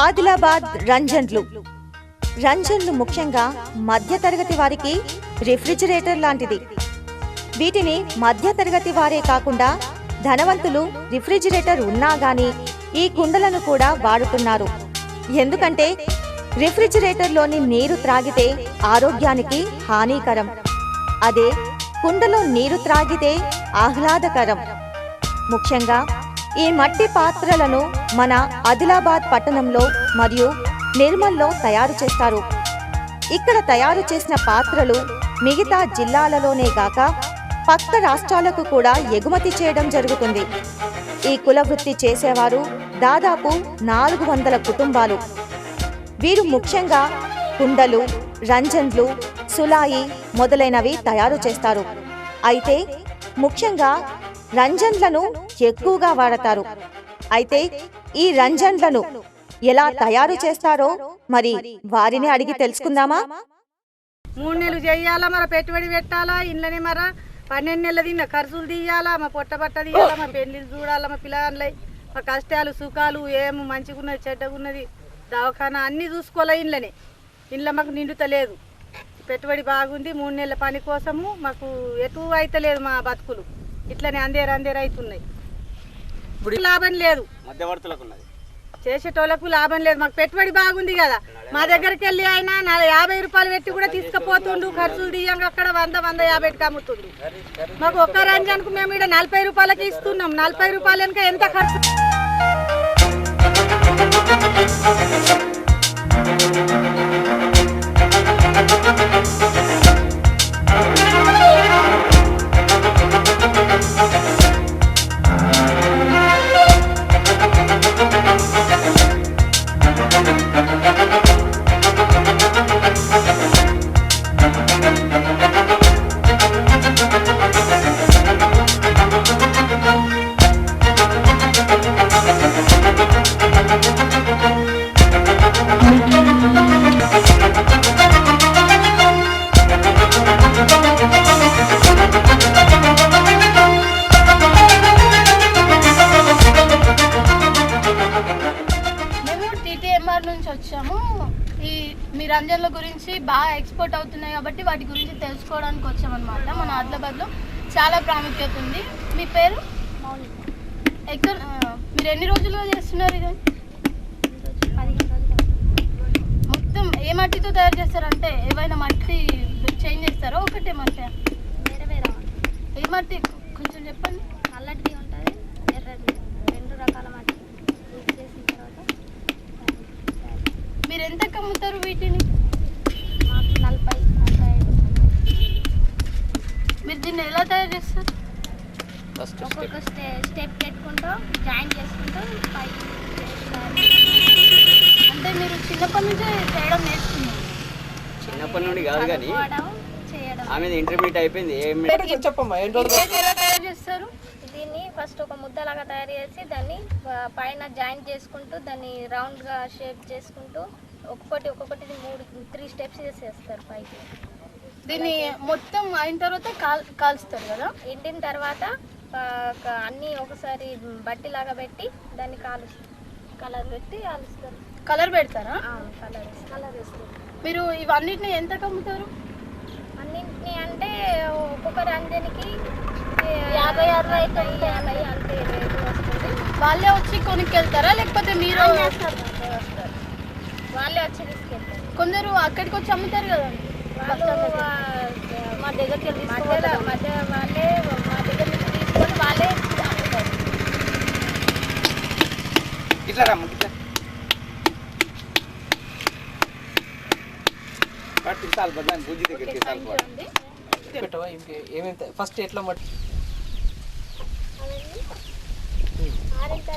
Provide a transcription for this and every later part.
ఆదిలాబాద్ రంజన్లు. రంజన్లు ముఖ్యంగా మధ్యతరగతి వారికి రిఫ్రిజిరేటర్ లాంటిది. వీటిని మధ్యతరగతి వారే కాకుండా ధనవంతులు రిఫ్రిజిరేటర్ ఉన్నా గానీ ఈ కుండలను కూడా వాడుతున్నారు. ఎందుకంటే రిఫ్రిజిరేటర్లోని నీరు త్రాగితే ఆరోగ్యానికి హానికరం, అదే కుండలో నీరు త్రాగితే ఆహ్లాదకరం. ముఖ్యంగా ఈ మట్టి పాత్రలను మన ఆదిలాబాద్ పట్టణంలో మరియు నిర్మల్లో తయారు చేస్తారు. ఇక్కడ తయారు చేసిన పాత్రలు మిగతా జిల్లాలలోనే గాక పక్క రాష్ట్రాలకు కూడా ఎగుమతి చేయడం జరుగుతుంది. ఈ కులవృత్తి చేసేవారు దాదాపు 400 కుటుంబాలు. వీరు ముఖ్యంగా కుండలు, రంజన్లు, సులాయి మొదలైనవి తయారు చేస్తారు. అయితే ముఖ్యంగా రంజన్లను ఎక్కువగా వాడతారు. అయితే ఈ రంజన్లను ఎలా తయారు చేస్తారో మరి వారిని అడిగి తెలుసుకుందామా? 3 నెలలు చేయాలా, మరి పెట్టుబడి పెట్టాలా, ఇంట్లోనే మరి 12 నెలలు తిన్న ఖర్చులు తీయాలా, మా పొట్టబట్ట తీయాలా, మా పెళ్ళిళ్ళు చూడాలా, మా పిల్లగాళ్ళై మా కష్టాలు సుఖాలు ఏం మంచిగా ఉన్నది చెడ్డగా ఉన్నది దవాఖానా అన్నీ చూసుకోవాలా. ఇంట్లో మాకు నిండుతలేదు, పెట్టుబడి బాగుంది. 3 నెలల పని కోసము మాకు ఎటు అయితలేదు, మా బతుకులు ఇట్లనే అందేరు అవుతున్నాయి. లాభం లేదు, మధ్యవర్తులకు ఉన్నది, చేసేటోళ్ళకు లాభం లేదు. మాకు పెట్టుబడి బాగుంది కదా, మా దగ్గరికి వెళ్ళి ఆయన 50 రూపాయలు పెట్టి కూడా తీసుకుపోతుండు, ఖర్చులు తీయంగా అక్కడ 100-150కి అమ్ముతుండు. మాకు ఒక్క రంజాన్కు మేము ఇక్కడ 40 రూపాయలకి ఇస్తున్నాం. 40 రూపాయలు వెనుక ఎంత ఖర్చు. నుంచి వచ్చాము. మీ రంజన్ల గురించి బాగా ఎక్స్పోర్ట్ అవుతున్నాయి కాబట్టి వాటి గురించి తెలుసుకోవడానికి వచ్చామన్నమాట. మన ఆదిలాబాద్లో చాలా ప్రాముఖ్యత ఉంది. మీ పేరు? ఎక్కడ మీరు ఎన్ని రోజులుగా చేస్తున్నారు ఇది? 15 రోజులు. మొత్తం ఏ మట్టితో తయారు చేస్తారంటే ఏవైనా మట్టి చేంజ్ చేస్తారో? ఒకటే మట్టి? వేరే ఏ మట్టి కొంచెం చెప్పండి. నల్లటిది ఉంటుంది, ఎర్రది, 2 రకాల మట్టి మిక్స్ చేసిన తర్వాత మీరు ఎంత అమ్ముతారు వీటిని? మాకు 40-45. మీరు దీన్ని ఎలా తయారు చేస్తారు? ఒక్కొక్క స్టెప్ పెట్టుకుంటూ జాయిన్ చేసుకుంటూ పైకి అంటే మీరు చిన్నప్పటి నుంచే చేయడం నేర్చుకున్నారు? చిన్నప్పటి నుండి కాదు కానీ చేయడం. ఆమె ఇంటర్మీడియట్ అయిపోయింది. ఎలా తయారు చేస్తారు? దీన్ని ఫస్ట్ ఒక ముద్దలాగా తయారు చేసి దాన్ని పైన జాయిన్ చేసుకుంటూ దాన్ని రౌండ్గా షేప్ చేసుకుంటూ ఒక్కొక్కటి 3 స్టెప్స్ చేసేస్తారు పైకి. దీన్ని మొత్తం అయిన తర్వాత కాల్స్తారు కదా? ఎండిన తర్వాత అన్నీ ఒకసారి బట్టిలాగా పెట్టి దాన్ని కలర్ పెట్టి కాలుస్తారు. కలర్ పెడతారా? కలర్ వేస్తారు. మీరు ఇవన్నిటిని ఎంత అమ్ముతారు? అన్నింటినీ అంటే ఒక్కొక్క రంజనికి 50-60 అవుతాయి. 50 అంతే రేటు వస్తుంది. వాళ్ళే వచ్చి కొనుక్కెళ్తారా లేకపోతే మీరు? వస్తారు, వాళ్ళే వచ్చి తీసుకెళ్తారు. కొందరు అక్కడికి వచ్చి అమ్ముతారు కదా, వాళ్ళు మా దగ్గరికి వాళ్ళే మా దగ్గర నుంచి తీసుకొని వాళ్ళే అమ్ముతారు. ఇట్లా రమ్మ ఇట్లా చాలు బదాన్ని బుజ్జి దగ్గరికి ఫస్ట్ ఎట్లా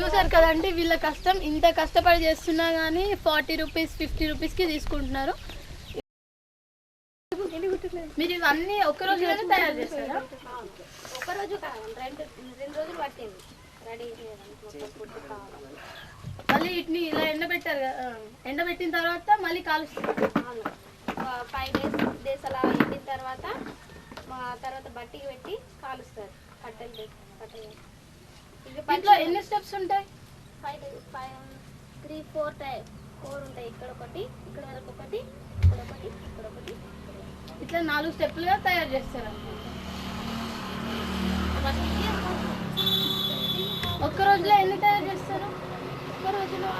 చూసారు కదండి వీళ్ళ కష్టం. ఇంత కష్టపడి చేస్తున్నా కానీ 40 రూపీస్ 50 రూపీస్కి తీసుకుంటున్నారు. మీరు ఇవన్నీ ఒక్క రోజులోనే తయారు చేస్తారా? ఒకరోజు కాదు, 2 రోజులు పట్టింది రెడీ చేయడానికి. మళ్ళీ వీటిని ఇలా ఎండబెట్టారు కదా, ఎండబెట్టిన తర్వాత మళ్ళీ కాలుస్తారు. 5 days అలా ఎండిన తర్వాత తర్వాత బట్టికి పెట్టి కాలుస్తారు. కట్టెలు ఇంట్లో ఎన్ని స్టెప్స్ ఉంటాయి? 3-4 ఉంటాయి. ఇక్కడ ఒకటి, ఇక్కడ వరకు ఒకటి, ఇక్కడ ఒకటి, ఇక్కడ ఒకటి, ఇట్లా 4 స్టెప్లుగా తయారు చేస్తారు. ఒక్క రోజులో ఎన్ని తయారు చేస్తారు? ఒక్క రోజులో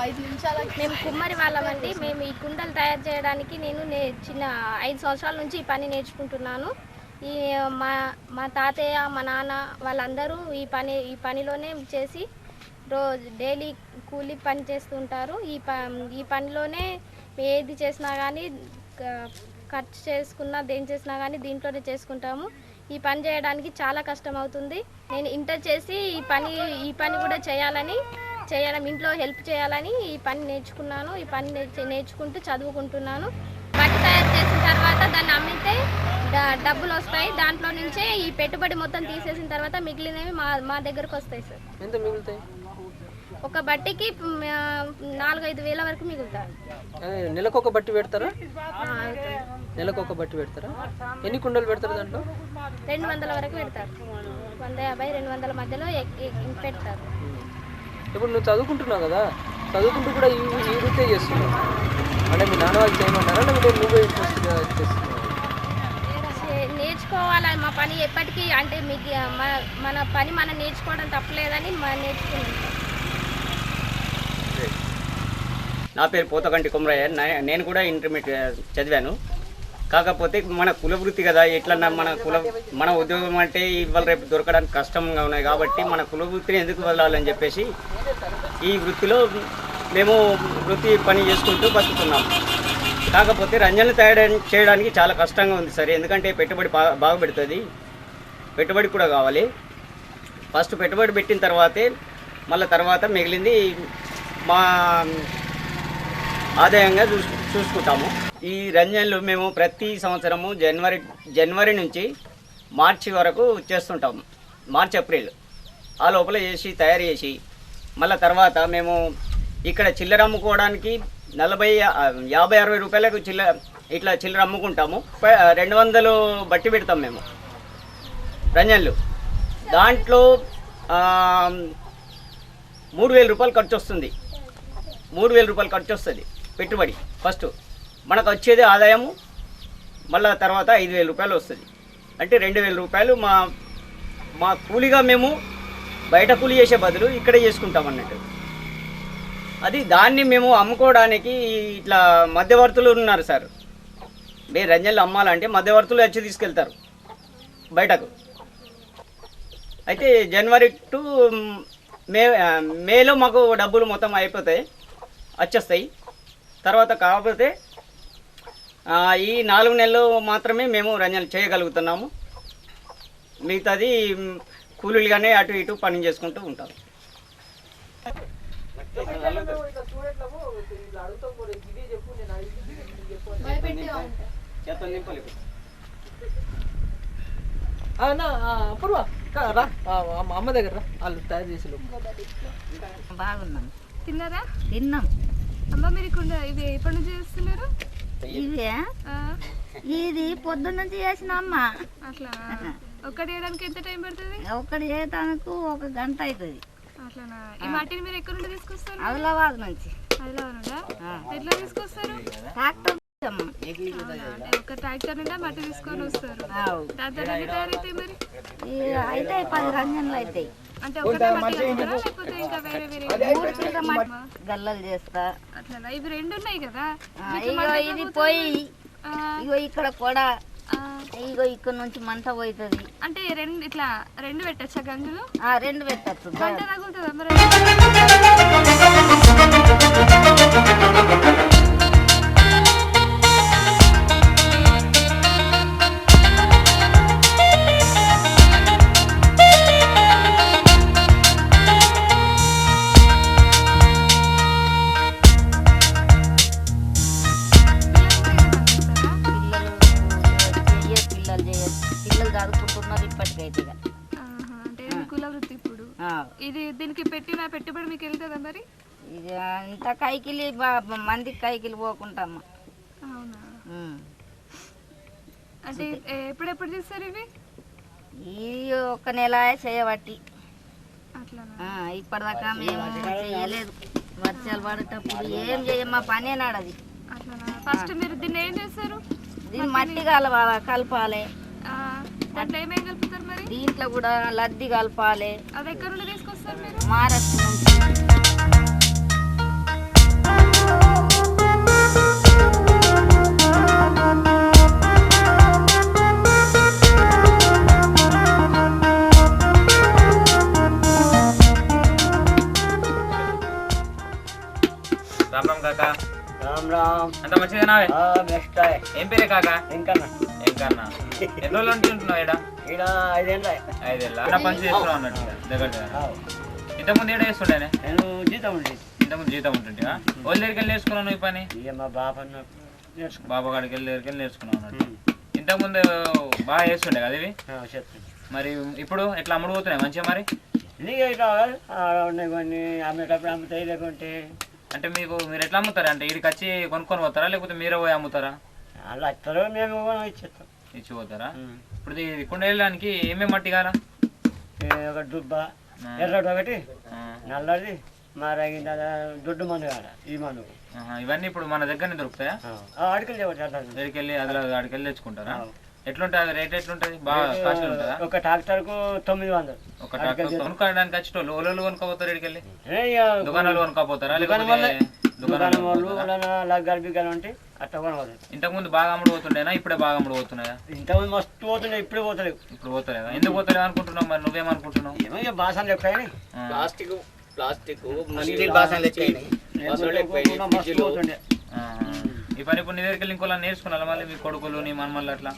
5 నిమిషాల. మేము కుమ్మరి వాళ్ళమండి. మేము ఈ కుండలు తయారు చేయడానికి నేను చిన్న 5 సంవత్సరాల నుంచి ఈ పని నేర్చుకుంటున్నాను. ఈ మా తాతయ్య మా నాన్న వాళ్ళందరూ ఈ పనిలోనే చేసి రోజు డైలీ కూలీ పని చేస్తుంటారు. ఈ పనిలోనే ఏది చేసినా కానీ ఖర్చు చేసుకున్నా దేని చేసినా కానీ దీంట్లోనే చేసుకుంటాము. ఈ పని చేయడానికి చాలా కష్టం అవుతుంది. నేను ఇంటర్ చేసి ఈ పని కూడా చేయడం ఇంట్లో హెల్ప్ చేయాలని ఈ పని నేర్చుకున్నాను. ఈ పని నేర్చుకుంటూ చదువుకుంటున్నాను. బట్ట తయారు చేసిన తర్వాత దాన్ని అమ్మితే డబ్బులు వస్తాయి. దాంట్లో నుంచే ఈ పెట్టుబడి మొత్తం తీసేసిన తర్వాత మిగిలినవి మా దగ్గరకు వస్తాయి సార్. ఎంత మిగులుతాయి? ఒక బట్టికి 4-5 వేల వరకు మిగులుతాయి. నెలకు ఒక బట్టి పెడతారా? నెలకు ఒక బట్టి పెడతారా? ఎన్ని కుండలు పెడతారు దాంట్లో? 200 వరకు పెడతారు. 150-200 మధ్యలో పెడతారు. ఇప్పుడు నువ్వు చదువుకుంటున్నావు కదా, చదువుకుంటూ కూడా ఈ వృత్తే చేస్తున్నావు అంటే మీ నాన్న వాళ్ళు చేయమంటారా లేకపోతే నువ్వే ఇంట్రెస్ట్గా చేస్తున్నావు? నేర్చుకోవాలి మా పని ఎప్పటికీ, అంటే మీకు మన పని మనం నేర్చుకోవడం తప్పలేదని నేర్చుకున్నాం. నా పేరు పోతకంటి కుమరయ్య. నేను కూడా ఇంటర్మీడియట్ చదివాను. కాకపోతే మన కుల వృత్తి కదా, ఎట్లన్నా మన ఉద్యోగం అంటే ఇవాళ రేపు దొరకడానికి కష్టంగా ఉన్నాయి కాబట్టి మన కుల వృత్తిని ఎందుకు వదలాలని చెప్పేసి ఈ వృత్తిలో మేము వృత్తి పని చేసుకుంటూ బతుకుతున్నాం. కాకపోతే రంజన్లు తయారు చేయడానికి చాలా కష్టంగా ఉంది సార్. ఎందుకంటే పెట్టుబడి బాగా పెడుతుంది, పెట్టుబడి కూడా కావాలి. ఫస్ట్ పెట్టుబడి పెట్టిన తర్వాతే మళ్ళీ తర్వాత మిగిలింది మా ఆదాయంగా చూసుకుంటాము. ఈ రంజన్లు మేము ప్రతి సంవత్సరము జనవరి నుంచి మార్చి వరకు చేస్తుంటాము. మార్చి ఏప్రిల్ ఆ లోపల తయారు చేసి మళ్ళీ తర్వాత మేము ఇక్కడ చిల్లర అమ్ముకోవడానికి 50-60 రూపాయలకు చిల్లర అమ్ముకుంటాము. 200 బట్టి పెడతాం మేము రంజన్లు. దాంట్లో 3000 రూపాయలు ఖర్చు వస్తుంది. 3000 రూపాయలు ఖర్చు వస్తుంది పెట్టుబడి. ఫస్ట్ మనకు వచ్చేది ఆదాయము, మళ్ళీ తర్వాత 5000 రూపాయలు వస్తుంది. అంటే 2000 రూపాయలు మా కూలిగా మేము బయట కూలి చేసే బదులు ఇక్కడే చేసుకుంటాం అన్నట్టు. అది దాన్ని మేము అమ్ముకోవడానికి ఇట్లా మధ్యవర్తులు ఉన్నారు సార్. మీరు రంజన్లు అమ్మాలంటే మధ్యవర్తులు వచ్చి తీసుకెళ్తారు బయటకు. అయితే జనవరి టు మేలో మాకు డబ్బులు మొత్తం వచ్చేస్తాయి. తర్వాత కాకపోతే ఈ 4 నెలలు మాత్రమే మేము రంజన్లు చేయగలుగుతున్నాము. మిగతాది కూలీలుగానే అటు ఇటు పని చేసుకుంటూ ఉంటాం. రా అమ్మ దగ్గర రా, వాళ్ళు తయారు చేసి బాగున్నాం. తిన్నారా? తిన్నాం. అమ్మ మీరు ఇవి ఎప్పటి నుంచి చేస్తున్నారు? ఇవే ఇది పొద్దున్న నుంచి చేసిన అమ్మ. అట్లా ఒక్కటి చేయడానికి ఎంత టైం పడుతుంది? ఒకటి చేయటానికి 1 గంట అవుతుంది. అట్లానా? ఈ మట్టిని మీరు ఎక్కడి నుండి తీసుకొస్తారు? ఆదిలాబాద్ నుంచి. ఆదిలాబాద్ నుండా? ఎట్లా తీసుకొస్తారు? ట్రాక్టర్ ఒక ట్రాక్టర్ నుండి మట్టి తీసుకొని వస్తారు. దాంతో ఎన్ని తయారైతాయి మరి? అయితే 10 రంజన్లు అవుతాయి. అంటే ఒకటే మట్టి కలుపుతారా లేకపోతే ఇంకా వేరే వేరే? 3 కిలో మట్టి గల్లలు చేస్తా. అట్లా ఇవి 2 ఉన్నాయి కదా. ఇగో ఇది పోయి ఇగో ఇక్కడ కూడా ఇగో ఇక్కడ నుంచి మంట పోతుంది. అంటే ఇట్లా 2 పెట్టచ్చా గంజులు? 2 పెట్టచ్చు. మంట తగులుతుందా మరి? పిల్లలు చదువుకుంటున్నారు ఇప్పటికైతే. అంటే కుల వృత్తి ఇప్పుడు ఇది దీనికి పెట్టిన పెట్టుబడి మీకు వెళ్తుందా మరి? ఇక ఇంత కైకిలి మందికి కైకిలి పోకుంటామ్మా. అవునా? అంటే ఎప్పుడెప్పుడు చేస్తారు ఇవి? ఈ 1 నెల చేయబట్టి. అట్లా ఇప్పటిదాకా మేము చేయలేదు. వర్షాలు పడేటప్పుడు ఏం చేయమ్మా, పనే నాడది. అట్లా ఫస్ట్ మీరు దీన్ని ఏం చేస్తారు? దీన్ని మట్టి కలపాలి. దాంట్లో ఏమేమి కలుపుతారు మరి? దీంట్లో కూడా లద్ది కలపాలి. అది ఎక్కడ నుండి తీసుకొస్తారు మీరు? మహారాష్ట్ర నుంచి. రామ్ రామ్ కాకా. రామ్ రామ్. అంత మంచిదేనా? బెస్ట్. ఏం పేరే కాకా? ఇంకన్నా ఎంకన్నా. ఎన్ని రోజులు ఉంటున్నావు ఇక్కడ? ఇక్కడ 5 ఏళ్ళ. 5 ఏళ్ళ పని చేస్తున్నావు అన్నట్టు దగ్గర. ఇంతకుముందు ఏడ చేస్తుండేనే? నేను జీతం ఉండేది. ఇంతకుముందు జీతం ఉంటుంటే వాళ్ళ దగ్గరికి వెళ్ళి నేర్చుకున్నావు ఈ పని? ఇక మా బాబా బాబా కాడికి వెళ్ళి దగ్గరికి వెళ్ళి నేర్చుకున్నావు అన్నట్టు. ఇంతకుముందు బాగా చేస్తుండే కదా ఇవి మరి ఇప్పుడు ఎట్లా అమ్ముడు పోతున్నాయి మంచిగా మరి కొన్ని అమ్మేటప్పుడు అమ్ముతాయి లేకుంటే అంటే మీరు ఎట్లా అమ్ముతారా అంటే ఇక్కడికి వచ్చి కొనుక్కొని పోతారా లేకపోతే మీరే పోయి అమ్ముతారా అలా వస్తారో మేము ఇచ్చేస్తాం ఇచ్చి పోతారా ఇప్పుడు ఇది కుండ వెళ్ళడానికి ఏమేమి మట్టి కారా ఒక దుబ్బ ఎర్రటి ఒకటి నల్లది మారాగింది దొడ్డు మందు కాడ ఈ మందు ఇవన్నీ ఇప్పుడు మన దగ్గరనే దొరుకుతాయా ఆడికెళ్ళి దగ్గరికి వెళ్ళి ఆడికి వెళ్ళి తెచ్చుకుంటారా ఎట్లుంటుంది అది రేట్ ఎట్లుంటుంది బాగా కాస్ట్ ఉంటుందా ఒక ట్రాక్టర్కు 900 ఒక ట్రాక్టర్ కొనుక్కోవడానికి వచ్చేటోళ్ళు ఓళ్ళు కొనుక్కోపోతారు ఇక్కడికి వెళ్ళి దుకాణాలు కొనుక్కోపోతారా లేకపోతే దుకాణం వాళ్ళు లగ్గాలు బిగ్గాలు ఉంటాయి అట్లా కొనవచ్చు. ఇంతకుముందు బాగా అమ్ముడు పోతుండేనా ఇప్పుడే బాగా అమ్ముడు పోతున్నాయా ఇంతకుముందు మస్తు పోతుండే ఇప్పుడు పోతలేవు ఇప్పుడు పోతలేదా ఎందుకు పోతలేవు అనుకుంటున్నావు మరి నువ్వేమనుకుంటున్నావు ఏమో ఇక బాసాలు ఎక్కువ ప్లాస్టిక్ మస్తు పోతుండే ఈ పని ఇప్పుడు నీ దగ్గరికి వెళ్ళి ఇంకోలా నేర్చుకున్నారా మళ్ళీ మీ కొడుకులు నీ మనమల్లి అట్లా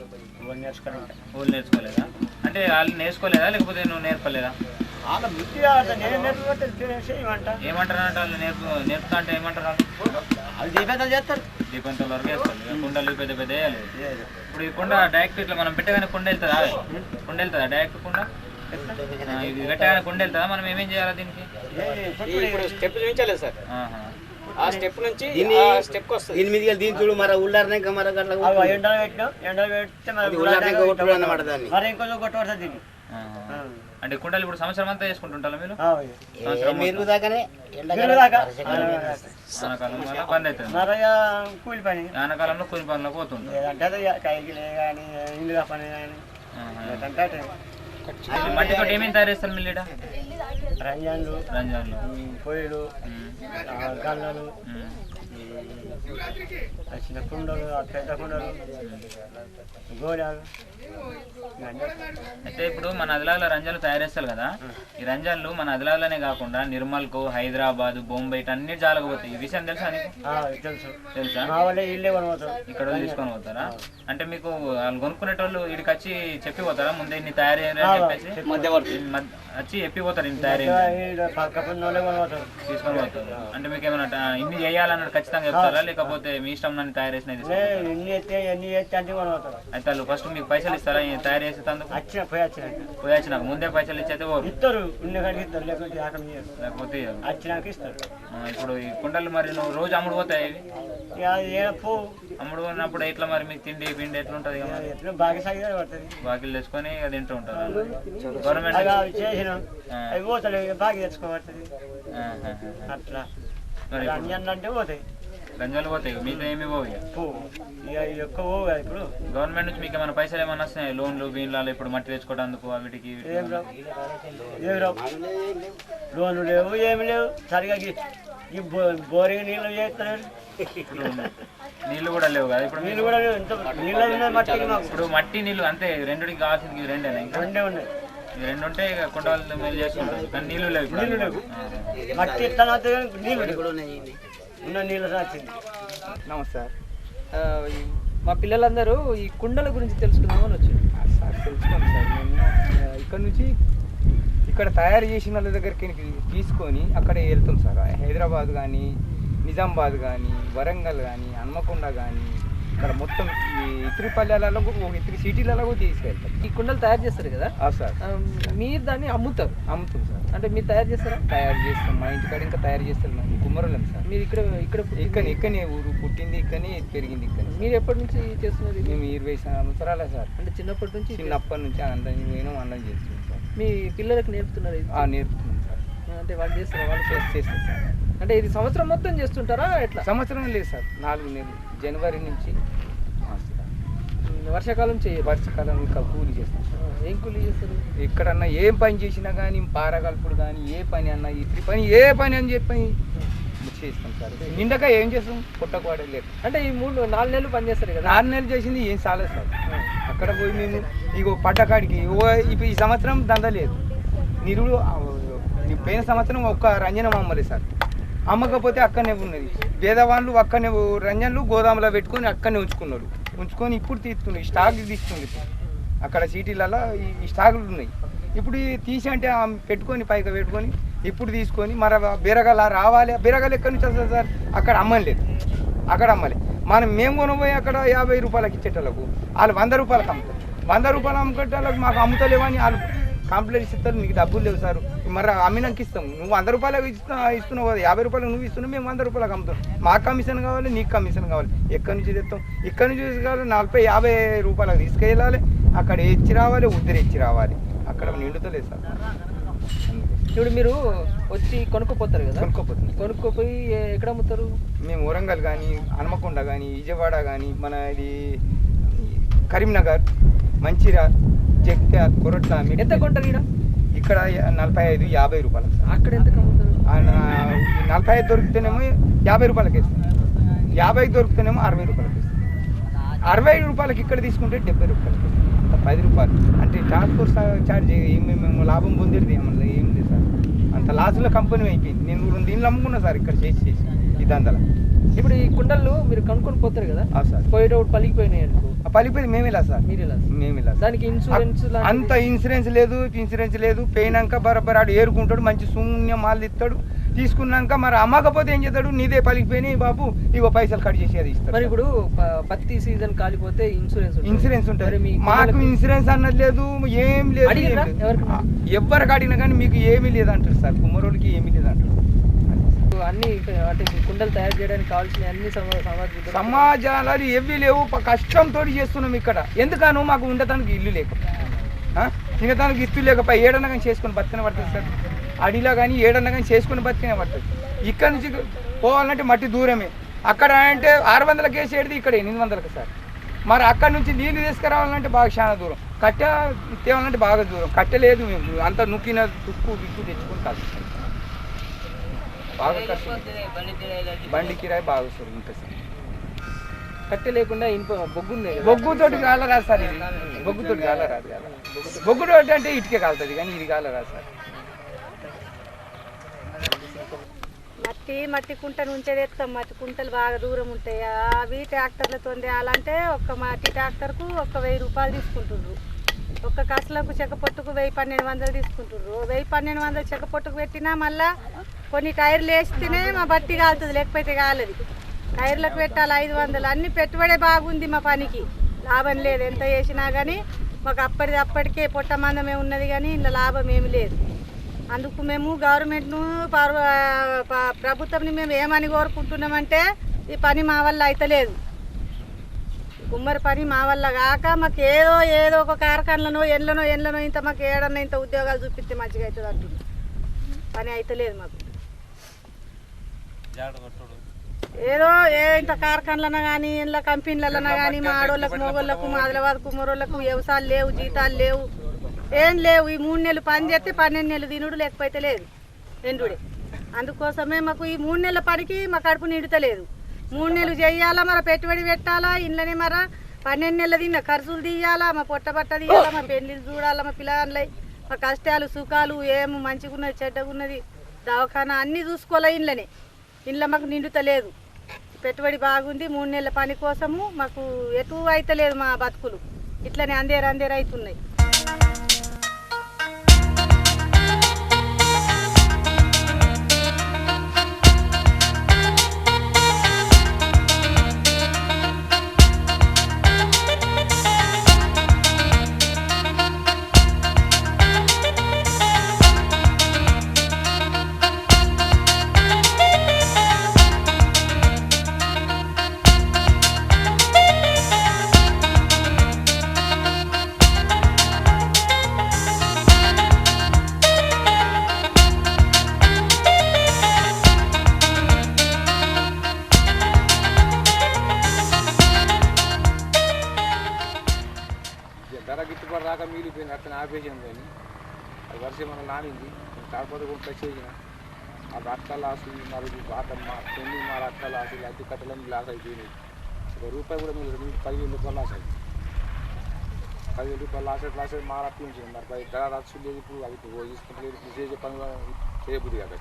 నేర్చుకోవాలి వాళ్ళు నేర్చుకోలేదా అంటే వాళ్ళు నేర్చుకోలేదా లేకపోతే నువ్వు నేర్పలేదా వాళ్ళ బుద్ధి నేను నేర్చుకుంటే ఏమంటారు అంటే వాళ్ళు నేర్పుతా అంటే ఏమంటారు వాళ్ళు దీపేతలు చేస్తారు దీపంతో వరకు వేసుకోవాలి కుండలు పెద్ద పెద్ద వేయాలి ఇప్పుడు ఈ కుండ డైరెక్ట్ ఇట్లా మనం పెట్టగానే కుండ వెళ్తుందా కుండ వెళ్తుందా డైరెక్ట్ కుండ ఇది పెట్టగానే కుండ వెళ్తుందా మనం ఏమేం చేయాలి దీనికి స్టెప్ చూపించలేదు సార్ ఆ స్టెప్ నుంచి స్టెప్ వస్తుంది 8 దీని చూడు మరి ఉల్లారనే మరి ఎండలు పెట్టినాం ఎండలు పెడితే మరి ఇంకొంచెం కొట్టవస్తుంది దీన్ని అంటే కుండలు ఇప్పుడు సంవత్సరం అంతా చేసుకుంటుంటారా మీరు మీరు దాకానే ఆనకాలంలో బంద్ అవుతుంది కూలి పని ఆనకాలంలో కూలి పనులకు పోతుంది కైకిలే కానీ ఇల్లుగా పని కానీ మట్టితో ఏమేమి తయారు చేస్తారు మీరు ఇక్కడ రంజాన్లు పొయ్యిలు గల్లలు చిన్న కుండలు పెద్ద కుండలు గోడాలు అయితే ఇప్పుడు మన ఆదిలాబాద్లో రంజాన్లు తయారు చేస్తారు కదా ఈ రంజాన్లు మన ఆదిలాబాద్లోనే కాకుండా నిర్మల్కు హైదరాబాద్ బొంబాయి అన్ని జాలకపోతాయి ఈ విషయం తెలుసా తెలుసా ఇక్కడ తీసుకొని పోతారా అంటే మీకు వాళ్ళు కొనుక్కునేటోళ్ళు ఇక్కడికి వచ్చి చెప్పి పోతారా ముందే ఇన్ని తయారు చెప్పేసి వచ్చి చెప్పిపోతారు ఇన్ని తయారు తీసుకొని పోతారు అంటే మీకు ఏమన్నా ఇన్ని చేయాలన్నట్టు ఖచ్చితంగా చెప్తారా లేకపోతే మీ ఇష్టం నన్ను తయారు చేసిన అయితే వాళ్ళు ఫస్ట్ మీకు పైసలు ఇస్తారా తయారు చేసే పోయి వచ్చినాక ముందే పైసలు ఇచ్చైతే లేకపోతే ఇప్పుడు ఈ కుండలు మరి నువ్వు రోజు అమ్ముడు పోతాయి అమ్ముడు ఉన్నప్పుడు ఎట్లా మరి మీకు తిండి పిండి ఎట్లా ఉంటుంది బాకీలు తెచ్చుకొని అది తింటూ ఉంటారు గవర్నమెంట్ రంజాలు పోతాయి మీతో ఏమి పోయి గవర్నమెంట్ నుంచి మీకు ఏమైనా పైసలు ఏమైనా వస్తున్నాయి లోన్లు బీన్లు ఇప్పుడు మట్టి తెచ్చుకోవడానికి వీటికి లోన్లు లేవు ఏమి లేవు సరిగా ఈ బోరింగ్ నీళ్ళు చేస్తారు నీళ్ళు కూడా లేవు కదా ఇప్పుడు నీళ్ళు కూడా నీళ్ళు ఇప్పుడు మట్టి నీళ్ళు అంతే రెండుకి కావాల్సింది ఇవి రెండే ఉన్నాయి ఇవి రెండు ఉంటే ఇక కుండలు మేలు చేసుకుంటారు కానీ నీళ్ళు లేవు నీళ్ళు లేవు మట్టి ఇస్తాను నీళ్ళు కూడా ఉన్నాయి ఉన్న నీళ్ళు వచ్చింది. నమస్కారం మా పిల్లలందరూ ఈ కుండల గురించి తెలుసుకుందామని వచ్చారు సార్ తెలుసుకోండి సార్ మేము ఇక్కడ నుంచి ఇక్కడ తయారు చేసిన వాళ్ళ దగ్గరికి తీసుకొని అక్కడ వెళ్తాం సార్ హైదరాబాద్ కానీ నిజామాబాద్ కానీ వరంగల్ కానీ హన్మకొండ కానీ ఇక్కడ మొత్తం ఈ ఇతర పల్లెలలో ఇతర సిటీలలో కూడా తీసుకెళ్తాం. ఈ కుండలు తయారు చేస్తారు కదా సార్ మీరు దాన్ని అమ్ముతాం సార్ అంటే మీరు తయారు చేస్తారా తయారు చేస్తాం మా ఇంటికాడ ఇంకా తయారు చేస్తారు మేము కుమ్మరులం సార్ మీరు ఇక్కడనే ఊరు పుట్టింది ఇక్కడనే పెరిగింది ఇక్కడ మీరు ఎప్పటి నుంచి చేస్తున్నారు మేము 20 సంవత్సరాలే సార్ అంటే చిన్నప్పటి నుంచి అందరం నేను అన్నం చేస్తున్నాం సార్ మీ పిల్లలకు నేర్పుతున్నారు నేర్పుతున్నాం సార్ అంటే వాళ్ళు చేస్తారు వాళ్ళు చేస్తారు సార్ అంటే ఇది సంవత్సరం మొత్తం చేస్తుంటారా ఎట్లా సంవత్సరం లేదు సార్ 4 నెలలు జనవరి నుంచి వర్షాకాలం వర్షాకాలం ఇంకా కూలి చేస్తాం సార్ ఏం కూలి చేస్తారు ఎక్కడన్నా ఏం పని చేసినా కానీ పారగల్పుడు కానీ ఏ పని అన్నా ఇతరి పని ఏ పని అని చెప్పి చేస్తాం సార్ నిండగా ఏం చేస్తాం పుట్టకూడదు లేదు అంటే ఈ 4 నెలలు పని చేస్తారు కదా 4 నెలలు చేసింది ఏం చాలేదు సార్ అక్కడ పోయి మేము ఇగో పట్టకాడికి ఇప్పుడు ఈ సంవత్సరం దంద లేదు నిరుడు పోయిన సంవత్సరం ఒక్క రంజనం అమ్మలేదు సార్ అమ్మకపోతే అక్కడనే ఉన్నది పేదవాళ్ళు అక్కడనే రంజన్లు గోదాములో పెట్టుకొని అక్కడనే ఉంచుకొని ఇప్పుడు తీస్తున్నారు స్టాక్ తీస్తుంది అక్కడ సిటీలలో ఈ స్టాకులు ఉన్నాయి ఇప్పుడు తీసి అంటే పెట్టుకొని పైగా పెట్టుకొని ఇప్పుడు తీసుకొని మరి బీరగల రావాలి బీరగలు ఎక్కడి నుంచి వస్తుంది సార్ అక్కడ అమ్మలేదు మేము కొనబోయి అక్కడ 50 రూపాయలకి ఇచ్చేటోళ్ళకు వాళ్ళు 100 రూపాయలకు అమ్ముతారు. 100 రూపాయలు అమ్ముకోవటాలకు మాకు అమ్ముతలేవని వాళ్ళు కంప్లైంట్ ఇస్తారు. నీకు డబ్బులు లేవు సార్, మరి అమ్మినాక ఇస్తాం. నువ్వు 100 రూపాయలకు ఇస్తున్నావు కదా, 50 రూపాయలు నువ్వు ఇస్తున్నావు, మేము 100 రూపాయలకు అమ్ముతాం. మాకు కమిషన్ కావాలి, నీకు కమిషన్ కావాలి. ఎక్కడి నుంచి తెస్తాం? ఇక్కడ నుంచి కావాలి 40-50 రూపాయలకు తీసుకెళ్ళాలి, అక్కడ ఇచ్చి రావాలి, ఉద్దరి ఇచ్చి రావాలి. అక్కడ నిండుతలేదు సార్. ఇప్పుడు మీరు వచ్చి కొనుక్కోపోతారు కదా, కొనుక్కోపోయి ఎక్కడ అమ్ముతారు? మేము వరంగల్ కానీ, హనుమకొండ కానీ, విజయవాడ కానీ, మన ఇది కరీంనగర్, మంచిర్యాల, జగిత్యాల, కొరట్ల. ఎంత కొంటారు ఇక్కడ 45-50 రూపాయలు. అక్కడ ఎంత అమ్ముతారు? 45 దొరికితేనేమో 50 రూపాయలకి ఇస్తాం, 50 దొరికితేనేమో 60 రూపాయలకి ఇస్తాం. 60 రూపాయలకి ఇక్కడ తీసుకుంటే 70 రూపాయలకి ఇస్తాం. అంత 10 రూపాయలు అంటే ట్రాన్స్పోర్ట్ ఛార్జ్ మేము లాభం పొందేది ఏమన్నా ఏం లేదు సార్. అంత లాస్లో కంపెనీ అయిపోయింది. నేను 2 దీనిలో అమ్ముకున్నా సార్ ఇక్కడ చేసి ఈ దందల. ఇప్పుడు ఈ కుండలు మీరు కనుక్కొని పోతారు కదా సార్, పోయేటప్పుడు పలికిపోయినాయి అనుకో, పలిపోయింది మేమేలా సార్, మేమేలా. దానికి ఇన్సూరెన్స్ అంత ఇన్సూరెన్స్ లేదు. పోయినాక బరాబర్ ఆడు ఏరుకుంటాడు, మంచి శూన్య మాలు ఇస్తాడు. తీసుకున్నాక మరి అమ్మకపోతే ఏం చేస్తాడు? నీదే పలికిపోయినాయి బాబు, ఇగో పైసలు కట్ చేసి అది ఇస్తాడు. మరి ఇప్పుడు పత్తి సీజన్ కాలిపోతే ఇన్సూరెన్స్ ఉంటుంది. మాకు ఇన్సూరెన్స్ అన్నది లేదు, ఏం లేదు. ఎవరికి అడిగినా కానీ మీకు ఏమీ లేదంటారు సార్, కుమ్మరోళ్ళకి ఏమీ లేదంటారు. అన్ని అంటే కుండలు తయారు చేయడానికి కావాల్సిన అన్ని సమాజాలు ఏవి లేవు, కష్టంతో చేస్తున్నాం ఇక్కడ. ఎందుకను మాకు ఉండటానికి ఇల్లు లేక, తినటానికి ఇల్లు లేకపోయి ఏడన్నా కానీ చేసుకొని బతికిన పడుతుంది సార్. అడిలా కానీ ఏడన్నా కానీ చేసుకొని బతికిన పడుతుంది. ఇక్కడ నుంచి పోవాలంటే మట్టి దూరమే. అక్కడ అంటే 600 కేసు ఏడిది, ఇక్కడ 800 సార్. మరి అక్కడ నుంచి నీళ్ళు తీసుకురావాలంటే బాగా చాలా దూరం, కట్టె తేవాలంటే బాగా దూరం. కట్టెలేదు, మేము అంతా నూకిన తుక్కు తెచ్చుకొని కాదు. బాగా బండి కిరాయి బాగా వస్తుంది ఉంటుంది సార్. కట్టె లేకుండా బొగ్గుతోటి కాలరాదు సార్. ఇది బొగ్గుతోటి కాలరాదు. బొగ్గుతోటి అంటే ఇటుకే కాలుతుంది, కానీ ఇది కాలరాదు సార్. మట్టి కుంట నుంచే తెస్తాం. మట్టి కుంటలు బాగా దూరం ఉంటాయి. అవి ట్రాక్టర్లతో తేయాలంటే ఒక్క మట్టి ట్రాక్టర్కు 1000 రూపాయలు తీసుకుంటుండ్రు. ఒక్క కసలకు చెక్కపొట్టుకు 1000-1200 తీసుకుంటుండ్రు. 1000-1200 చెక్కపొట్టుకు పెట్టినా మళ్ళీ కొన్ని టైర్లు వేస్తేనే మా బట్టి కాలుతుంది, లేకపోతే కాలేదు. టైర్లకు పెట్టాలి 500. అన్ని పెట్టుబడే బాగుంది, మా పనికి లాభం లేదు. ఎంత చేసినా కానీ మాకు అప్పటికే పొట్ట మందమే ఉన్నది, కానీ ఇంట్లో లాభం ఏమి లేదు. అందుకు మేము గవర్నమెంట్ను ప్రభుత్వంని మేము ఏమని కోరుకుంటున్నామంటే, ఈ పని మా వల్ల అయితలేదు. కుమ్మరి పని మా వల్ల కాక మాకు ఏదో ఒక కార్ఖానలో ఎండ్లనో ఇంత మాకు ఏడన్నా ఇంత ఉద్యోగాలు చూపిస్తే మంచిగా అవుతుంది అంటుంది. పని అయితలేదు మాకు. ఏదో ఇంత కార్ఖానలన్నా కానీ ఇంట్లో కంపెనీలన్నా కానీ మా ఆడోళ్ళకు మొగోళ్ళకు మా ఆదిలాబాద్ కుమ్మరోళ్ళకు వ్యవసాయాలు లేవు, జీతాలు లేవు, ఏం లేవు. ఈ 3 నెలలు పని చేస్తే 12 నెలలు తినుడు, లేకపోతే లేదు ఎండుడే. అందుకోసమే మాకు ఈ 3 నెలల పనికి మా కడుపు నిండుతలేదు. 3 నెలలు చేయాలా, మరి పెట్టుబడి పెట్టాలా, ఇంట్లోనే 12 నెలలు తిన్న ఖర్చులు తీయాలా, మా పొట్టబట్ట తీయాలా, మా పెళ్ళిళ్ళు చూడాలా, మా పిల్లలై మా కష్టాలు సుఖాలు ఏమో మంచిగా ఉన్నది చెడ్డగా ఉన్నది, దవాఖానా అన్నీ చూసుకోలే. ఇంట్లో మాకు నిండుతలేదు. పెట్టుబడి బాగుంది. 3 నెలల పని కోసము మాకు ఎటు అయితలేదు. మా బతుకులు ఇట్లనే అందేరు అవుతున్నాయి. ధర గిట్టుబాటు రాక మిగిలిపోయింది. అతను ఆపేసాం కానీ అది వర్షం మన నానింది. కాకపోతే కూడా టచ్ చేసిన ఆ అక్క లాసు మరి బాతమ్మ పెళ్లి మా అక్క లాసు అతి కట్టలన్నీ లాస్ అయిపోయినాయి. ₹1 కూడా మీరు 10,000 రూపాయలు లాస్ అయింది. 10,000 రూపాయలు లాస్ అయి మా రప్పి ఉంచింది. మరి ధర రచ్చు లేదు. ఇప్పుడు అవి తీసుకుంటలేదు. ఇప్పుడు చేసే పని చేయబుద్ది కదా.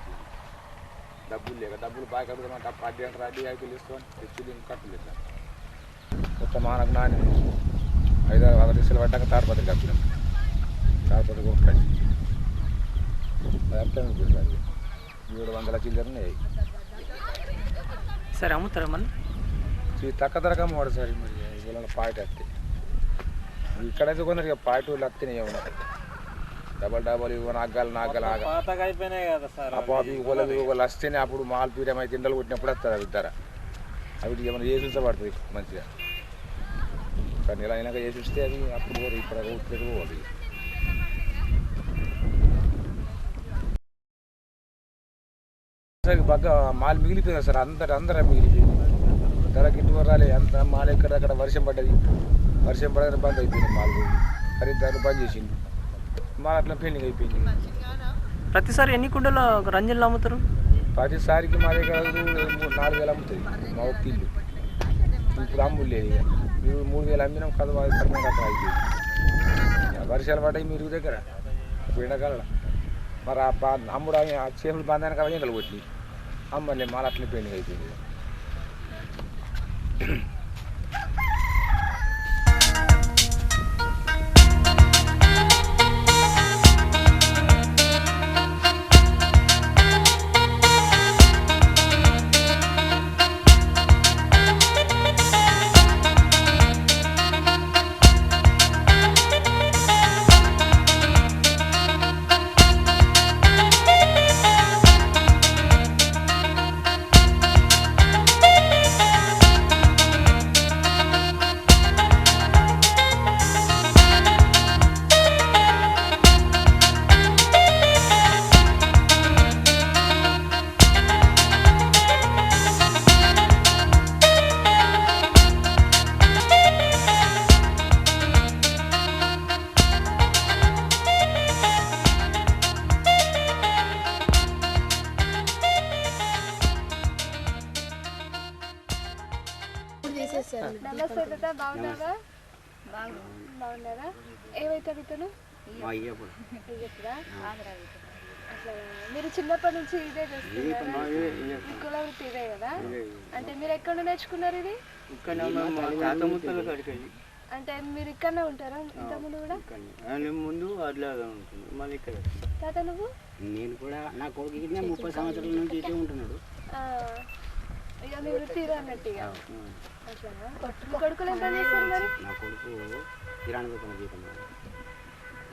డబ్బులు లేక డబ్బులు బాగా కడుగుతామంటే పడ్డీ అంటే రెడీ అయిపోయి ఇస్తామని తెచ్చులు కట్టలేదు. మొత్తం మనకు నాని 5-6 దిశలు పడ్డాక తాడిపత్రి కప్పినాం. తాడిపత్రి కొనుక్కండి అది అర్థం సార్. 700 చిల్లర ఉన్నాయి. సరే అమ్ముతారా మన తక్కువ తరకం వాడు సార్ మరి ఇవాళ పాట వస్తే ఇక్కడైతే కొందరు ఇక పాట వాళ్ళు వస్తేనే ఉన్నాయి డబల్ ఇవ్వను నాగాలు అయిపోయినాయి కదా సార్ ఆ పాపి వాళ్ళు వస్తేనే అప్పుడు మాల్ పీరియమ్ అయితే ఇండలు కొట్టినప్పుడు వస్తారు అవి ఇద్దర అవి ఏమైనా చేసి పడుతుంది మంచిగా కానీ ఇలా అయినాక చేసి వస్తే అది అప్పుడు పోదు ఇప్పుడు పోదు బాగా మాల్ మిగిలిపోయింది సార్ అందరూ మిగిలిపోయింది ధర గిట్టుబాటు రాలే అంత మాల్ ఎక్కడక్కడ వర్షం పడ్డది వర్షం పడగానే బంద్ అయిపోయింది మాల్ ఖరీదారులు బంద్ చేసింది మాల్ అట్లా పెండింగ్ అయిపోయింది. ప్రతిసారి ఎన్ని కుండలు రంజన్లు అమ్ముతారు? ప్రతిసారికి మా దగ్గర 4,000 అమ్ముతుంది మా ఒక్క ఇల్లు. ఇప్పుడు అమ్ములు లేదు ఇక మీరు 3,000 అమ్మినాం కథ కడిమైన అట్లా అయిపోయింది. వర్షాలు పడ్డాయి మీరు దగ్గర ఎండాకాలం మరి అమ్ముడు చేపలు బంధానికి అవి ఎండలు కొట్టి అమ్మలే మాల్ అట్లనే పెండింగ్ అయిపోయింది. నమస్తే తాత, బాగున్నారా? బాగున్నారా? ఏమైతారు ఇతను? అట్లా మీరు చిన్నప్పటి నుంచి ఇదే చేస్తున్నారా? మీ కుల వృత్తి ఇదే కదా? అంటే మీరు ఎక్కడ నేర్చుకున్నారు ఇది? అంటే మీరు ఇక్కడనే ఉంటారా ఇంతకుముందు కూడా? ముందు అట్లాగా ఉంటుంది మళ్ళీ ఇక్కడ. తాత నువ్వు? నేను కూడా నా కొడుకు 30 సంవత్సరాల నుంచి ఇటే ఉంటున్నాడు. ఇక మీ వృత్తి ఇదే అన్నట్టు ఇక అట్లానా? మీ కొడుకులు ఎంత చేస్తారు మరి? నా కొడుకు కిరాణా దుకాణం జీతం.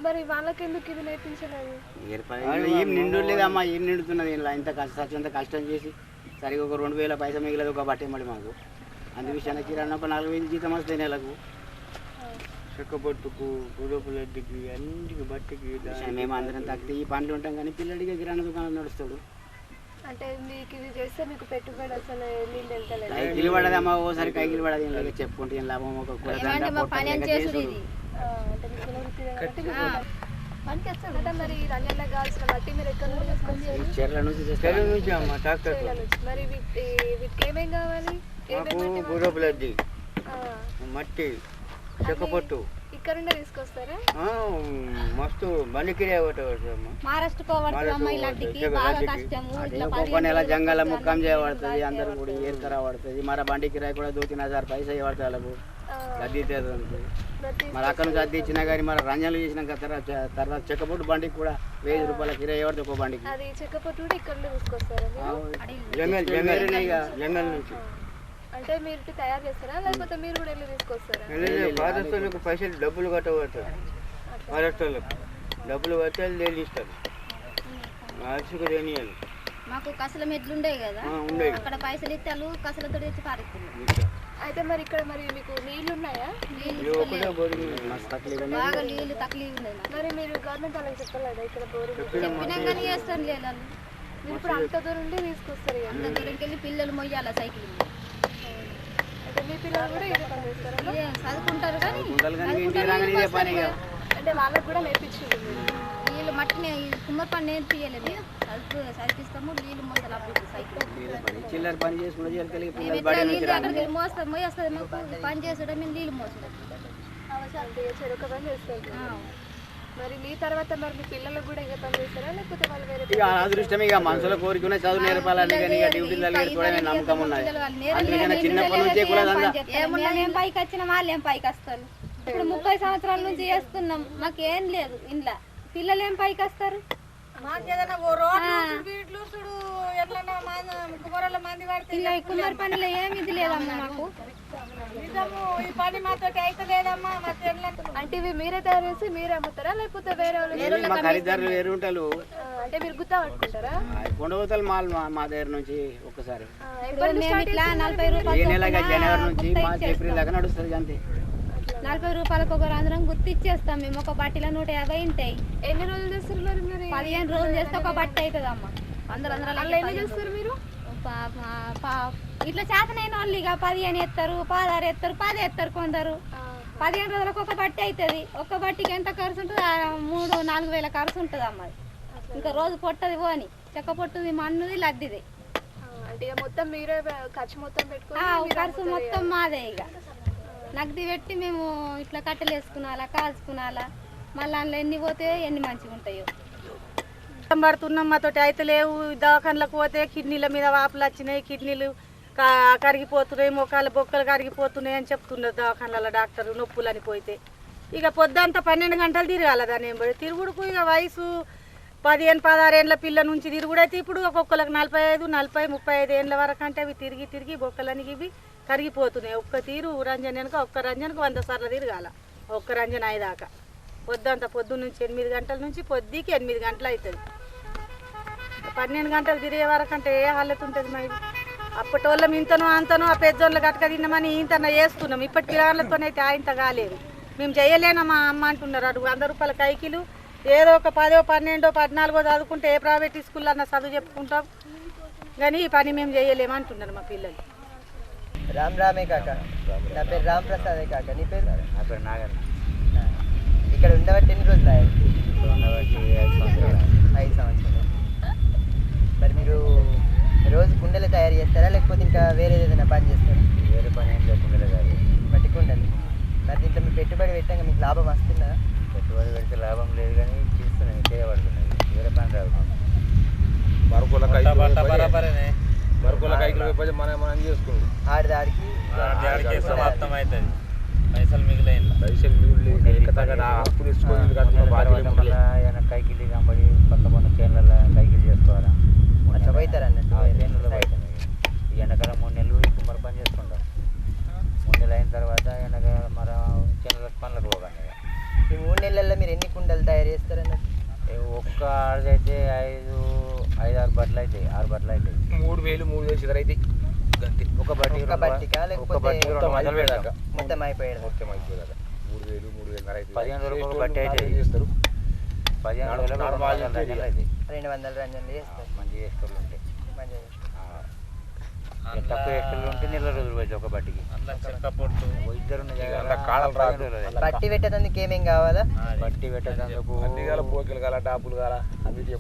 మరి వాళ్ళకి ఎందుకు ఇది నేర్పించలేదు? ఏం నిండులేదమ్మా, ఏం నిండుతున్నది ఇలా ఇంత కష్టం కష్టం చేసి సరిగా ఒక 2,000 పైసలు మిగిలేదు ఒక బట్టే మళ్ళీ మాకు. అందు విషయాన్ని కిరాణా ఒక 4,000 జీతం వస్తాయి నెలకు. చెక్కబొట్టుకు గుడపులడ్డికి అన్నిటికి బట్టికి మేము అందరం తగ్గితే ఈ పనులు ఉంటాం కానీ పిల్లడికి కిరాణా దుకాణం నడుస్తాడు. అంటే మీకు ఇది చేస్తే మీకు పెట్టుబడి అసలు నీళ్ళు వెళ్తలేదు? కైకిలు పడదమ్మా, ఓసారి కైకిలు పడదు ఇలా చెప్పుకుంటే ఏం లాభం. ఒక మరి రంజన్లో కావాల్సిన మట్టి మీరు ఎక్కడ నుంచి తీసుకొచ్చారు? చెర్ల నుంచి మరి వీటికి ఏమేం కావాలి? గుడపులడ్డి మట్టి చెక్కపొట్టు ఇక్కడ నుండే తీసుకొస్తారా? మస్తు బండికిరే నెల జంగల ముక్కం చేయబడుతుంది, అందరూ కూడా ఏరుకరా పడుతుంది. మరి బండి కిరాయి కూడా 2-3,000 పైసలు ఇవ్వడతాయి వాళ్ళకు. అద్దీ మరి అక్కడ నుంచి అద్దీ ఇచ్చినా కానీ మరి రంజన్లు చేసినాక తర్వాత చెక్కపొట్టు బండికి కూడా 1,000 రూపాయల కిరాయి ఇవ్వడుతుంది ఒక బండికి. చెక్కపొట్టు కూడా ఇక్కడ తీసుకొస్తారా? జంగల్ నుంచి. అంటే మీరు తయారు చేస్తారా లేకపోతే మీరు కూడా వెళ్ళి తీసుకొస్తారా? పాదస్థులకు పైసలు డబ్బులు కట్టబడతారు, పాదస్థులకు డబ్బులు కట్టే నీళ్ళు ఇస్తారు. మాకు కసల మెట్లు ఉండేవి కదా, అక్కడ పైసలు ఇస్తారు, కసలతో తెచ్చి పారేస్తున్నారు. అయితే మరి ఇక్కడ మరి మీకు నీళ్లు ఉన్నాయా? బాగా నీళ్లు తక్కువ ఉన్నాయి. మరి మీరు గవర్నమెంట్ వాళ్ళకి చెప్పలేదా ఇక్కడ బోరు? చెప్పినాం కానీ చేస్తాను లేదు. మీరు ఇప్పుడు అంత దూరం నుండి తీసుకొస్తారు? అంత దూరంకి వెళ్ళి పిల్లలు మొయ్యాల సైకిల్. అంటే మీ పిల్లలు కూడా ఇదే పని చేస్తారా? చదువుకుంటారు కానీ అంటే వాళ్ళకి కూడా నేర్పించింది నీళ్ళు మట్టిని కుమ్మరి పని నేర్పియలేదు, చదివిస్తాము. నీళ్ళు మోసాలు అప్పుడు సైకిల్ చిల్లర పని చేసుకుంటే అక్కడికి మోస్తాం, మోయేస్తుంది మాకు పని చేసుకుంటే మేము నీళ్ళు మోసడం చెరుకు పని చేస్తాం. మరి మీ తర్వాత మరి మీ పిల్లలకు కూడా ఇదే పని చేస్తారా లేకపోతే వాళ్ళు వేరే? ఇక అదృష్టం ఇక మనసులో కోరికునే చదువు నేర్పాలని కానీ ఇక డ్యూటీలు తగ్గట్టుకోవడమే నమ్మకం ఉన్నది. చిన్నప్పటి నుంచే కూడా ఏం పైకి వచ్చినా వాళ్ళు ఏం పైకి వస్తారు. ఇప్పుడు 30 సంవత్సరాల నుంచి చేస్తున్నాం, మాకేం లేదు ఇంట్లో. పిల్లలు ఏం పైకి వస్తారు? కుమ్మరి పనిలో ఏమి ఇది లేదమ్మా మాకు. నిజము ఈ పని మాతో అయితే లేదమ్మా మా అంటే ఇవి మీరే తయారు చేసి మీరే అమ్ముతారా లేకపోతే వేరే వాళ్ళు మా ఖరీదారులు వేరు ఉంటారు. అంటే మీరు గుత్తా పట్టుకుంటారా? కొండవతలు మా దగ్గర నుంచి ఒక్కసారి మేము ఇట్లా 40 ఈ రూపాయలు నెల జనవరి నుంచి మార్చి ఏప్రిల్ దాకా నడుస్తుంది అంతే. 40 రూపాయలకు ఒక రంధ్రం గుర్తు ఇచ్చేస్తాం మేము. ఒక బట్టిలో 150 ఉంటాయి. ఎన్ని రోజులు చేస్తారు మరి మీరు? 15 రోజులు చేస్తే ఒక బట్టి అవుతుంది అమ్మ. అందరూ ఎన్ని చేస్తారు మీరు? ఇట్లా చేతనైన వాళ్ళు ఇక 15 ఎత్తారు, 16 ఎత్తారు, 10 ఎత్తారు కొందరు. 15 రోజులకు ఒక బట్టి అవుతుంది. ఒక్క బట్టికి ఎంత ఖర్చు ఉంటుంది? 3-4 వేల ఖర్చు ఉంటుంది అమ్మ. ఇంకా రోజు పొట్టది పోని చెక్క పొట్టుది, మన్నుది, లద్దిది. అంటే మొత్తం మీరే ఖర్చు మొత్తం పెట్టుకుని ఖర్చు మొత్తం మాదే. ఇక నగది పెట్టి మేము ఇట్లా కట్టెలు వేసుకున్నాలా, కాల్చుకున్నాలా, మళ్ళీ అందులో ఎన్ని పోతే ఎన్ని మంచిగా ఉంటాయో. పడుతున్నాం మాతోటి అయితే లేవు. దవాఖానలకు పోతే కిడ్నీల మీద వాపులు వచ్చినాయి, కిడ్నీలు కరిగిపోతున్నాయి, మొక్కలు బొక్కలు కరిగిపోతున్నాయి అని చెప్తున్నారు దవాఖానల డాక్టర్. నొప్పులని పోతే ఇక పొద్దంతా 12 గంటలు తిరగాల దాని ఏం తిరుగుడుకు. ఇక వయసు 15-16 ఏళ్ళ పిల్ల నుంచి తిరుగుడైతే ఇప్పుడు ఒక్కొక్కరికి 45, 40, 35 ఏళ్ళ వరకు అంటే అవి తిరిగి తిరిగి బొక్కలని ఇవి కరిగిపోతున్నాయి. ఒక్క తీరు రంజనకు ఒక్క రంజనకు 100 సార్లు తిరగాల. ఒక్క రంజన అయ్యేదాకా పొద్దంతా పొద్దున్న నుంచి 8 గంటల నుంచి పొద్దుకి 8 గంటలు అవుతుంది. 12 గంటలు తిరిగే వరకు అంటే ఏ హాలత ఉంటుంది మా ఇది. అప్పటి వాళ్ళం ఇంతనో అంతనో ఆ పెద్దోళ్ళు గట్క తిన్నామని ఇంతన వేస్తున్నాం. ఇప్పటి పిల్లలతోనైతే ఇంత కాలేదు. మేము చేయలేనా మా అమ్మ అంటున్నారు. అడుగు 100 రూపాయల కైకిలు ఏదో ఒక 10, 12, 14 చదువుకుంటే ఏ ప్రైవేట్ స్కూల్లో అన్న చదువు చెప్పుకుంటాం కానీ ఈ పని మేము చేయలేమంటున్నారు మా పిల్లలు. రామ్ రామే కాక, నా పేరు రామ్ ప్రసాదే కాక. నీ పేరు? నా పేరు నాగన్న. ఇక్కడ ఉండబట్టి ఎన్ని రోజులు అయ్యాయి? ఉండబట్టి 5 సంవత్సరాలు. 5 సంవత్సరాలు. మరి మీరు రోజు కుండలు తయారు చేస్తారా లేకపోతే ఇంకా వేరే ఏదైనా పని చేస్తారా? వేరే పని ఏం లేదు, కుండలే కాదు. మట్టి కుండలు. మరి దీంట్లో మీరు పెట్టుబడి పెట్టాక మీకు లాభం వస్తుందా? పెట్టుబడి పెడితే లాభం లేదు కానీ చేస్తున్నాయి, చేయబడుతున్నాయి. వేరే పని రాదు. మరొకల కైకి మనం చేసుకోండి. ఆడిదాడికి మొత్తం అవుతుంది. పైసలు మిగిలిన అప్పుడు ఏమైనా కైకిలి కనబడి పక్క పన్న చేనులలో కైకిలి చేసుకోవాలా, అట్లా పోతారు అన్నట్టు. చేనులలో పోతాం. ఈ ఎండాకాలం 3 నెలలు ఇప్పుడు మరి పని చేసుకుంటాం. 3 నెలలు అయిన తర్వాత ఎండాకాలం మరి చేనులకు పనులకు పోకండి. ఈ 3 నెలల్లో మీరు ఎన్ని కుండలు తయారు చేస్తారన్నట్టు? ఒక్క ఆడదైతే 5-6 బట్టలు అవుతాయి, 6 బట్టలు అవుతాయి. 3,000 చిల్లర అయితే ఒక బట్టికా లేకపోతే మొత్తం అయిపోయాడు? 3,000 15 రోజులు బట్టి అయితే చేస్తారు. 15 రోజులు 200 రంజన్లు చేస్తారు. మంచిగా చేస్తారు ఉంటే మంచిగా తక్కువ ఎక్కడ ఉంటే 4 రోజులు పోయి ఒక బట్టికి. ఇద్దరు బట్టి పెట్టేందుకు ఏమేం కావాలా? బట్టి పెట్టేందుకు అన్ని కాల పోకిలు కాల డాపులు కాల అన్నిటి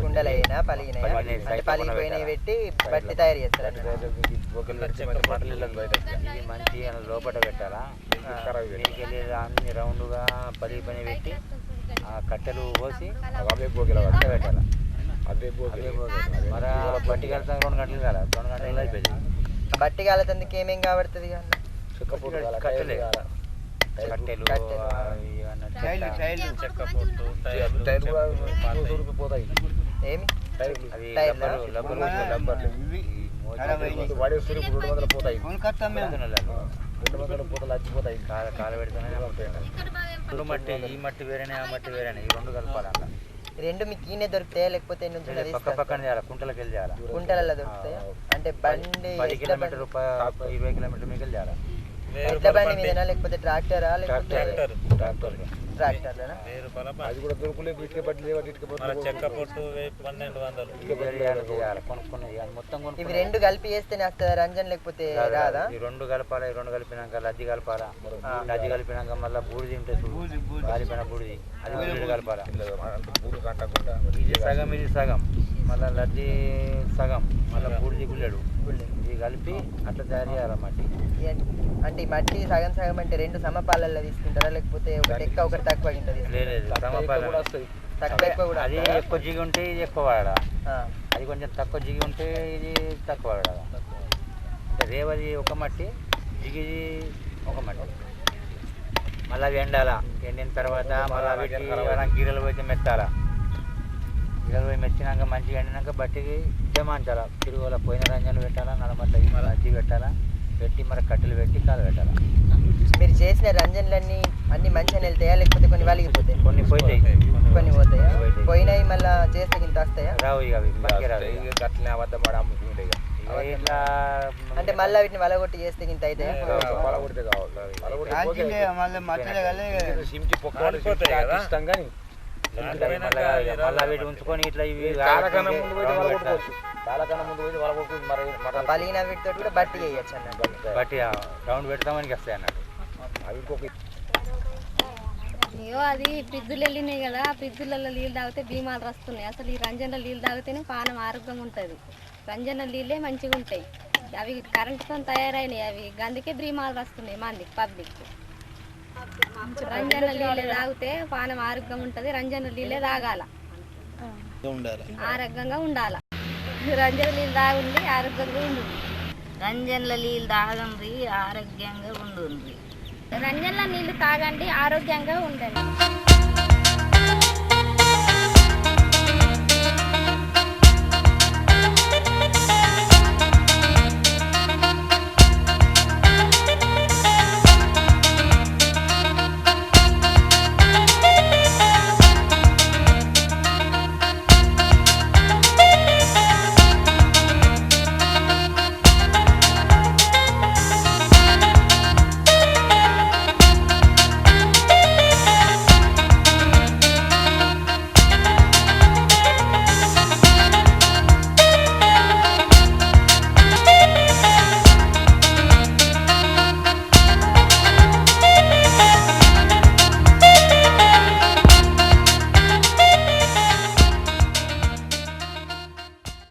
కుండలైనా పలిగినాయా? అంటే పలిగిపోయినవి పెట్టి బట్టి తయారు చేస్తారు. ఇది మంచి లోపల పెట్టాలా, మీదకి వెళ్ళి అన్ని రౌండ్గా పలిగిపోయినవి పెట్టి ఆ కట్టెలు పోసి పెట్టాలా. మరి బట్టి కడతాం 2 గంటలు కాల, 2 గంటలు అయిపోయింది. బట్టి కాలతందుకు ఏమేం కాబడుతుంది? కట్టెలు, పోతాయి. ఏమి అవి లబ్బర్లు వాడే సూర్యుడు 200 పోతాయి. 200 పోతలు వచ్చిపోతాయి. కాల పెడితేనే మట్టి, ఈ మట్టి వేరేనే ఆ మట్టి వేరేనే, ఈ 2 కలపాలి. అలా 2 మీకు ఈయనే దొరుకుతాయా లేకపోతే పక్క పక్కన చేయాలి, కుంటలకు వెళ్ళి చేయాలి. కుంటలలో దొరుకుతాయా? అంటే బండి 10 కిలోమీటర్ 20 కిలోమీటర్ మీకు వెళ్ళి చేయాలి. ఎట్ల బండి మీదనా లేకపోతే ట్రాక్టరా? ట్రాక్టర్నా? అది కూడా దొరకలేదు. ఇటుక పట్టి చెక్క పొట్టు 1200 కొనుక్కుని మొత్తం కొనుక్కు. ఇవి 2 కలిపి చేస్తేనే వస్తుందా రంజన్ లేకపోతే రాదా? ఈ 2 కలపాలి. 2 కలిపినాక లజ్జి కలపాలా. లజ్జి కలిపినాక మళ్ళీ బూడిది ఉంటుంది, కాలిపోయిన బూడిది, అది బూడిది కలపాలా. ఇది సగం, ఇది సగం, మళ్ళీ లజ్జి సగం, మళ్ళీ బూడిది గుళ్ళెడు, ఇది కలిపి అట్లా తయారు చేయాలి మట్టి. అంటే ఈ మట్టి సగం సగం అంటే 2 సమపాలల్లో తీసుకుంటారా లేకపోతే ఒకటి ఎక్కువ ఒకటి తక్కువ ఉంటుంది? లేదు, సమపాలు. తక్కువ ఎక్కువ కూడా. అది ఎక్కువ జిగి ఉంటే ఇది ఎక్కువ వాడా, అది కొంచెం తక్కువ జిగి ఉంటే ఇది తక్కువ వాడా. అంటే రేవది ఒక మట్టి, జిగిది ఒక మట్టి. మళ్ళీ అవి ఎండాలా. ఎండిన తర్వాత మళ్ళీ వీటికి గీరలు పోతే మెత్తాలా. గీరలు పోయి మెచ్చినాక మంచిగా ఎండినాక బట్టికి జమాంచాలా. తిరుగుల పోయిన రంజాలు పెట్టాలా, నడమట్ల అజ్జి పెట్టాలా, పెట్టి మరి కట్టెలు పెట్టి కాలు పెట్టాలి. మీరు చేసిన రంజన్లన్నీ అన్ని మంచిగా వెళ్తాయా లేకపోతే కొన్ని వలిగిపోతాయి? కొన్ని పోయితాయి, కొన్ని పోతాయా? పోయినాయి మళ్ళీ చేస్తే ఇంత వస్తాయా? రావు ఇక అవి మనకి రావు. అట్లనే అబద్ధం పడి అమ్ముతుండే ఇక ఇట్లా అంటే మళ్ళీ వీటిని వలగొట్టి చేస్తే ఇంత అయితే పలగొడితే కావాలి సించి పొక్కలు ఇష్టం కానీ మళ్ళీ వీటి ఉంచుకొని ఇట్లా ఇవి చాలాకన్నా ముందు పోయి వలగొట్టుకోవచ్చు. చాలాకన్నా ముందు పోయి వలగొట్టుకోవచ్చు. మరి పలిగిన వీటితో కూడా బట్టి చేయొచ్చు అన్నట్టు. బట్టి రౌండ్ పెడతామని వస్తాయి అన్నట్టు. అవి ఇంకొక అయ్యో అది ఫ్రిడ్జ్లు వెళ్ళినాయి కదా, ఆ ఫ్రిడ్జ్లలో నీళ్ళు తాగితే బీమాలు వస్తున్నాయి. అసలు ఈ రంజన్ల నీళ్ళు తాగితేనే పానం ఆరోగ్యంగా ఉంటుంది. రంజన్ల నీళ్ళే మంచిగా ఉంటాయి. అవి కరెంటుతో తయారైనవి, అవి అందుకే బీమాలు వస్తున్నాయి మంది పబ్లిక్. రంజన్ల నీళ్ళే తాగితే పానం ఆరోగ్యంగా ఉంటుంది. రంజన్ల నీళ్ళే తాగాల, ఆరోగ్యంగా ఉండాలి. రంజన్ల నీళ్ళు తాగుండి ఆరోగ్యంగా ఉండు. రంజన్ల నీళ్ళు తాగండి ఆరోగ్యంగా ఉండు. రంజన్ల నీళ్ళు తాగండి ఆరోగ్యంగా ఉండండి.